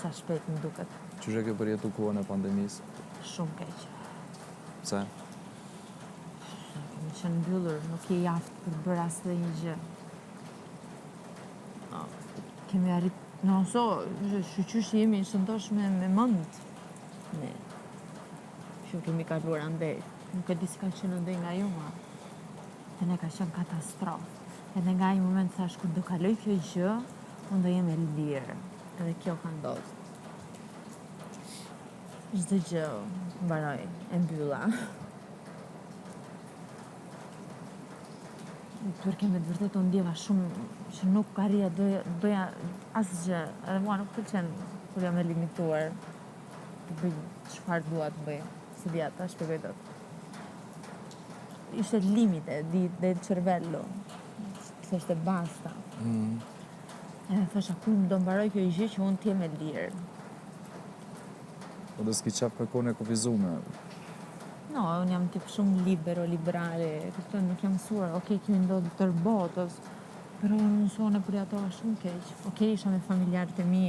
Sa shpejt më duket. Qysh e ke përjetu kohën e pandemisë? Shumë keq. Pse? Kemi qenë mbyllur, nuk je jaftë për bërë asë dhe një gjë. Kemi arrit, në oso, shqyqysh jemi shëndosh me mënd. Ne. Që kemi kaluar andej. Nuk e di si ka qenë andej nga ju, ma. E ne ka qenë katastrofë. Edhe nga i moment thash, kur do kaloj kjo gjë, unë do jem e lirë. Edhe kjo ka ndodhur. Çdo gjë mbaroj e mbylla. Turke me të vërtet unë ndjeva shumë që nuk arrija doja asgjë. Edhe mua nuk pëlqen kur jam e limituar të bëj çfarë dua të bëj. Si dia ta shpjegoj dot. Ishte limite del cervello. Thoshte basta. Edhe thosha kur do mbaroj kjo gjë që unë t'jem e lirë. Po dhe s'ki qef për kohën e kufizume. No, unë jam tip shumë liberale, kupton, nuk jam mësuar, okej, kjo ndodhi tër botës, pero unë mësone për ato shumë keq. Okej, isha me familjarët e mi,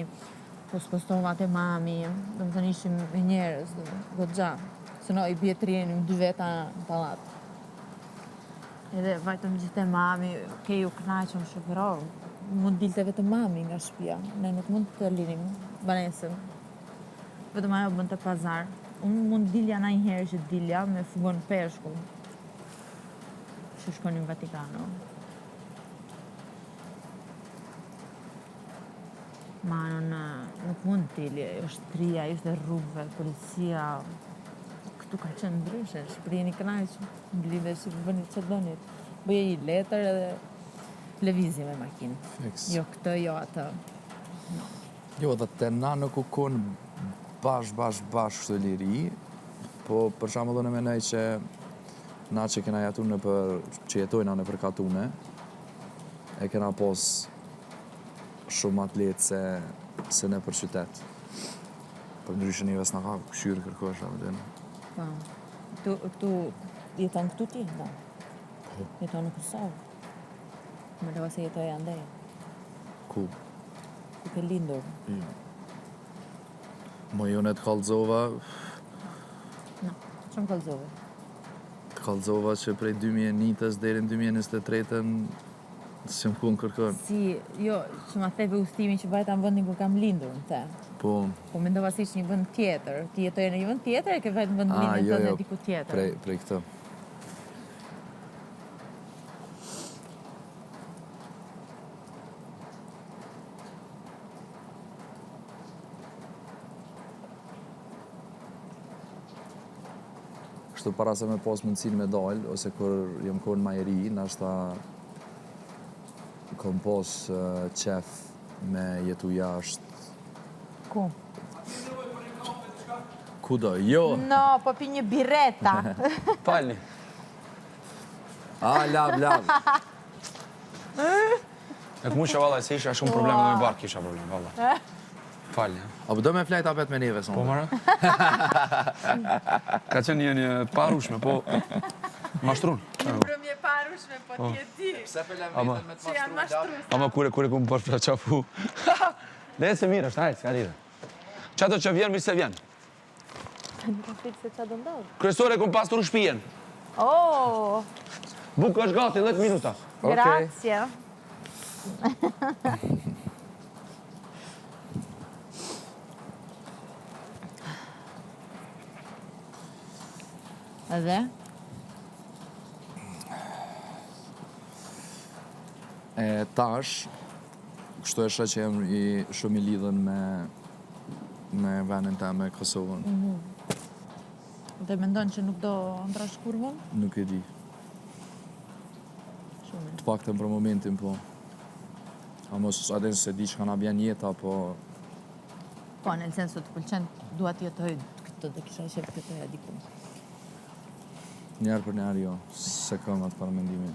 po s'postova te mami, do më thënë ishim me njerëz, goxha, se no i bje të rieni 2 veta në pallat. Edhe vajtëm gjithë e mami, okej, u kënaqëm shumë, pero mund dilte vetëm mami nga shtëpia, ne nuk mund të lirim banesën. Vetëm ajo bën të pazar. Unë mund dilja na një herë që dilja me fugon peshku. Që shkonim në Vatikano. Ma nuk mund t'ili, është tria, ishte rrugëve, policia. Këtu ka qenë ndryshe, Shqipëri jeni kënaqur, nglive si bëni që donit. Bëje i letër edhe lëvizje me makinë. Fiks. Jo këtë, jo atë. No. Jo, dhe te na nuk u kon bash këtë liri, po për shembull unë mendoj që na që kena jetu që jetojna në për katune, e kena pos shumë atë letë se në për qytet. Për ndryshë njëve s'na ka këshyrë kërkosh, Po. Tu jeton këtu ti? Da. Jeton në Kosovë. Më leva se jetoj andej. Ku? Ku ke lindur? Mo jo në të kallëzova, No, shumë kallëzove. të kallëzova që prej 2001-ës deri në 2023-ën s'jam kun kërkon. Si, jo, që ma theve udhëtimin që vajta në vendin kur kam lindur, në te. Po, Mendova si që një vend tjetër. Ti jetoje në një vend tjetër, e ke vajtë në vend lindjen tënde diku tjetër. prej këtë. Kështu para se me pas mundësinë me dalë, ose kur jam konë ma i ri, nashta kom pas qef me jetu jashtë. Ku? Kudo? Jo! No, po pi një bireta. Falni. Lab. E këmusha valla, se isha shumë probleme me bark, isha problem, valla. Falni. Apo do me flajt apet me neve, Po mara? Ka qenë një parushme, po mashtrun. Mbrëmje parushme, po ti e di. Pse pëllem Ama. vetën me të Që janë mashtru? mashtrusa. Ama kure ku më përshpra qafu. Le se mirë është, hajtë, s'ka lidhe. Qato që vjen, mi se vjen. Nuk ka frikë se qa do ndodhë. Kryesore ku më pastru shpijen. Oh, Bukë është gati, 10 minuta. grazie. Edhe? Tash, kështu e shë që jam shumë i lidhën me venin ta me Kosovën. Dhe mendon që nuk do ndrash kurvën? Nuk e di. Shumë. Të paktën për momentin, po. A mos adin se di që ka na bjen jeta, po... Po, në sensu të pëlqen, dua të jetoj këtë dhe kisha qef të jetoja diku. Njerë për njerë jo, se kam atë para mendimin.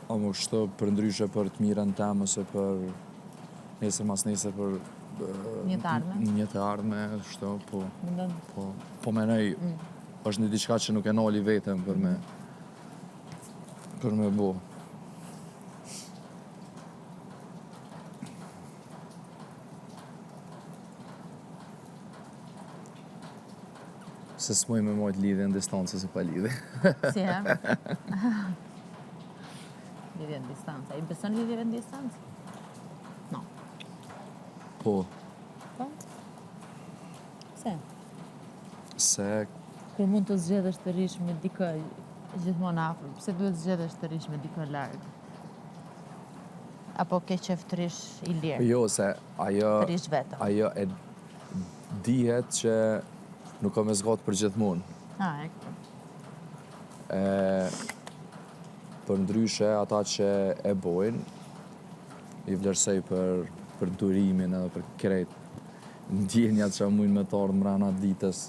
A më kështu për ndryshe për të mirën tem, ose për nesër mas nesër për... Një të ardhme? Një të ardhme, kështu, po... Mendon? Po menoj, është një diçka që nuk e noli vetëm për me bo. Se s'moj me mojt lidhje në distancë se pa lidhje. Si e? Lidhje në distancë. A i beson lidhjeve në distancë? No. Po, Po? Se? se Kur mund të zgjedhësh të rish me dikë gjithmonë afër, pse duhet zgjedhësh të rish me dikë larg? Apo ke qef të rish i lirë, jo, se ajo të rish vetëm? ajo e dihet që nuk ka me zgatë për gjithmonë. E këtu. Për ndryshe, ata që e bojnë, i vlerësoj për durimin edhe për krejt ndjenjat që mujnë me të ardhë mrena ditës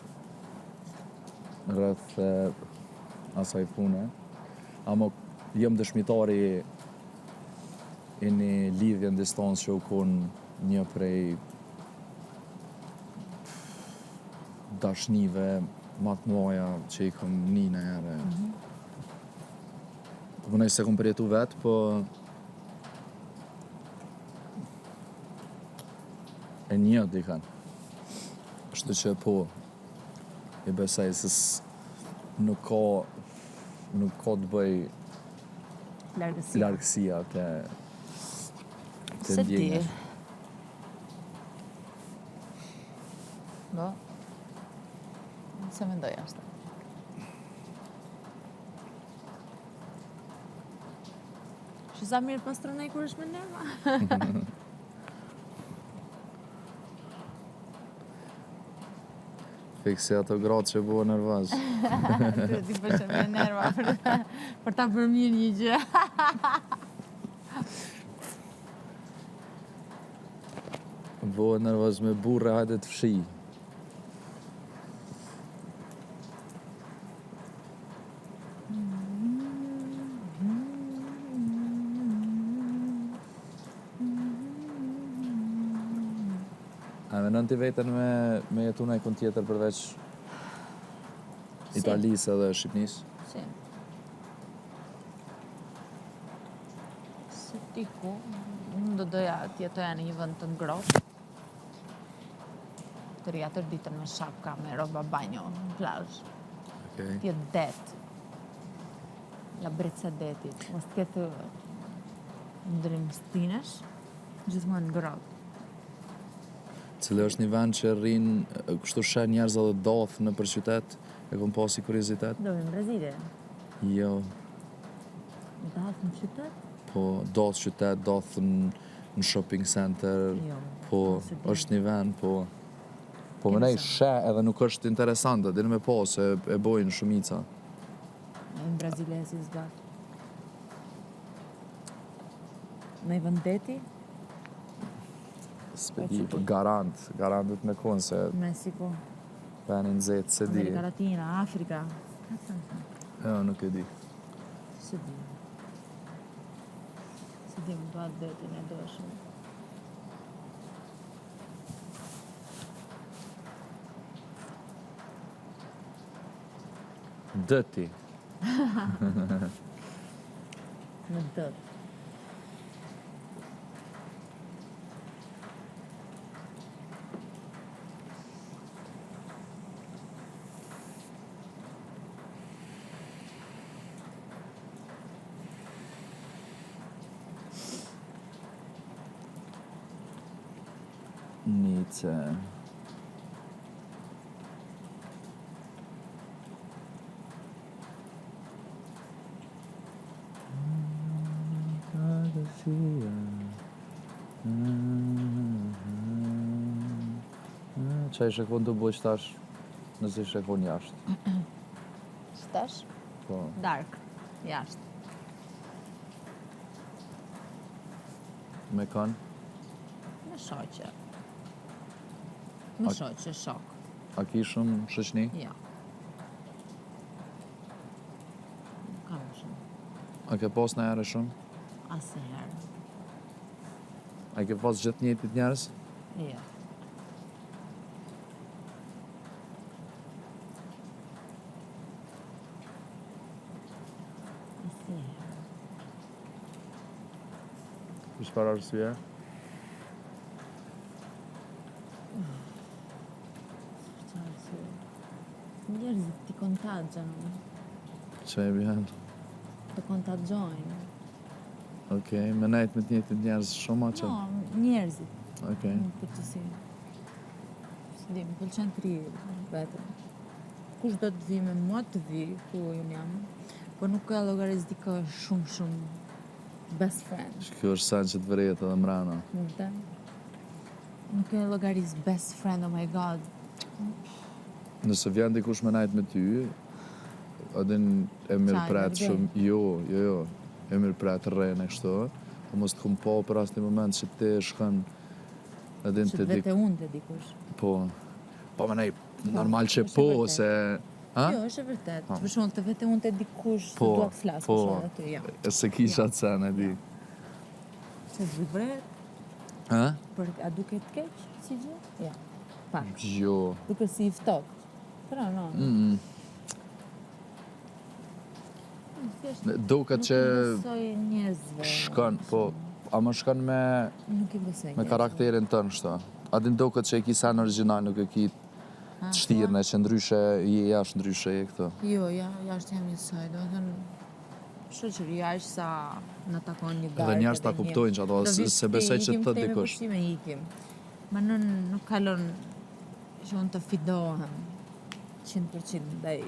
rreth asaj pune. Amo jam dëshmitari i një lidhje në distancë që u konë një prej dashnive ma të mëdha që i kom një herë. Po punoj se kom përjetu vetë, po e një dikan. Kështu që po, i besoj se nuk ka të bëj Largësia. largësia të Se di. ndjenjës. Do? Se mendoj ashtu. Që sa mirë pastronaj kur është me nerva. Fiksi ato gratë që bua nervoz. Ty ti bësh me nerva për ta bërë mirë një gjë. Bua nervoz me burre, hajde të fshi. A menon ti veten me jetu në ikon tjetër përveç Italisë edhe Shqipnisë? Si? Se ti ku? Unë do doja të jetoja në një vend të ngrohtë. Të rija tërë ditën me shapka, me roba banjo, në plazh. Okej. Të jetë det. La brezza detit. Mos të ketë ndrim stinesh, gjithmonë ngrohtë. Cili është një vend që rrinë, kështu sheh njerëz edhe dath në për qytet, e kom pasi kuriozitet? Do në Brazile. Jo, Dath në qytet? po dath qytet, dath në shopping center, Jo. po se di. është një vend, po Kemi më nej sa. sheh edhe nuk është interesante, dini me po se e bojnë shumica. Në Brazile si zgat. Në i vend deti? S'pedi, po garantët me konë se Meksiko, venin nxehtë se di. Amerika Latina, Afrika. Jo, nuk e di. Se di. Se di, më duat detin e doshëm. Dëti. Në dët. Nice. Qa ishe konë të bëjsh tash nëse ishe konë jashtë? Shtash? Po, Dark. Jashtë. me kanë? Me shoqe. Me A- shoqe, shok. A ki shumë shoqni? Ja. Nuk kam shumë. A ke pas në herë shumë? Asnjëherë. A ke pas gjithë njëjtit njerëz? Jo. Asnjëherë. Për çfarë arsye? Çfarë? kontagjën, Që e bjen? të kontagjojnë. Okej, me nejt me të njëjtit njerëz shumë a që? No, njerëzit, Okej. në përgjithësi. Si di, më pëlqen të ri vetëm. Kush do të vi me mua të vi, ku unë jam. Po nuk ka llogarisë dikë shumë best friend. Kjo është sa që të vërejt edhe mrena. Kupton? Nuk ka llogarisë best friend, oh my god. Nëse vjen dikush me nejt me ty, adin e mirë Qaj, pret nërgej. shumë, jo, e mirë pret rrejnë e kështu, po mos të kumë po për asë një moment që ti shkën adin Që të dik, vete unë të dikush. po me nej, normal që është po, e vërtet. se, ha? Jo, është e vërtet. Për shembull, të vete unë të dikush, të Po, dua të flas, po. për shembull aty, jo. E se kisha të sen, e di. Se zbret, Ha? për a duket keq si gjë? Jo. Pak. Jo. Duket si i ftokt. Pra, no. Thjesht Duket që nuk i besoj njerëzve. shkon, po, ama shkon me Nuk i besoj me njerëzve. karakterin tënë shto. Adin duket që e ki sen original, nuk e ki të shtirën, e që ndryshe je jashtë ndryshe je këto. Jo, jashtë jam njësoj, do të thënë shoqëria është sa na takon një darkë. Edhe njerëz ta kuptojnë që ato, se besoj që thot dikush. Ikim, ikim. Ma nuk kalon që unë të fidohem 100% ndaj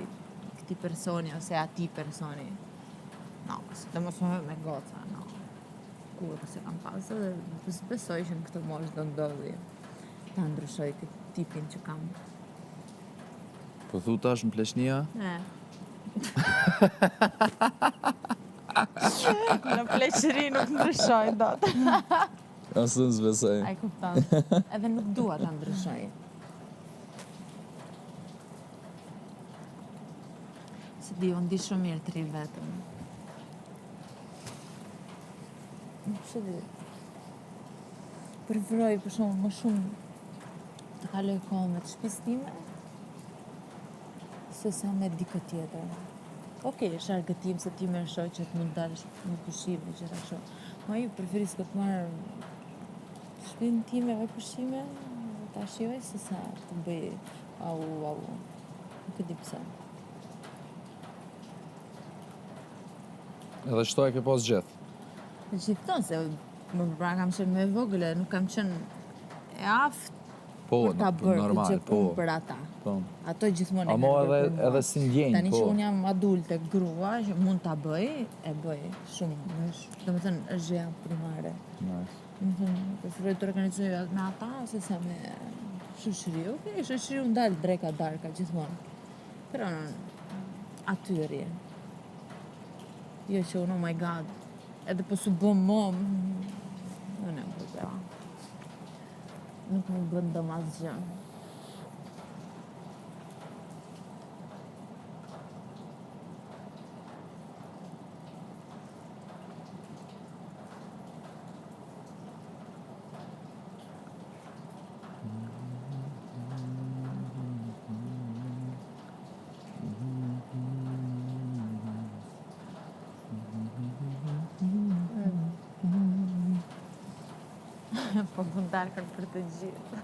këtij personi ose atij personi. No, se të mos me goca, no. Kur se kam pasur dhe besoj që në këtë moshë do ndodhi ta ndryshoj këtë tipin që kam. Po thu tash në Pleqnia? Në pleqëri nuk ndryshoj dot. Asë në zbesoj. Ai kupton. Edhe nuk dua ta ndryshoj. Se di, unë di shumë mirë të ri vetëm. Nuk se di. Preferoj për shumë më shumë të kaloj kohë me të shtëpisë time se sa me dikë tjetër. Okej, është argëtim se ti me shoqet mund dalësh në pushime, gjëra kështu. Ma ju preferis këtë marrë shtëpinë time me pushime, ta shijoj se sa të bëj au. Nuk e di pse. Edhe shto e ke pas gjithë. Në gjithton se më pra kam qenë me vogële, nuk kam qenë e aftë Po, për ta bërë normal, këtë gjë po. për ata. Po. Ato gjithmonë e Amo kanë bërë për mua. edhe si ndjenjë, Tani po. që unë jam adulte grua, që mund ta bëj, e bëj shumë. Domethënë është gjëja primare. Nice. Preferoj të organizoj me ata ose sa me shoqëri. Okej, shoqëri unë dalë dreka darka gjithmonë. Pero aty rri. Jo që unë, oh my god, edhe po su bëm mom, unë e më problema. Nuk më bën dëm asgjë. Po mund darkën për të gjithë.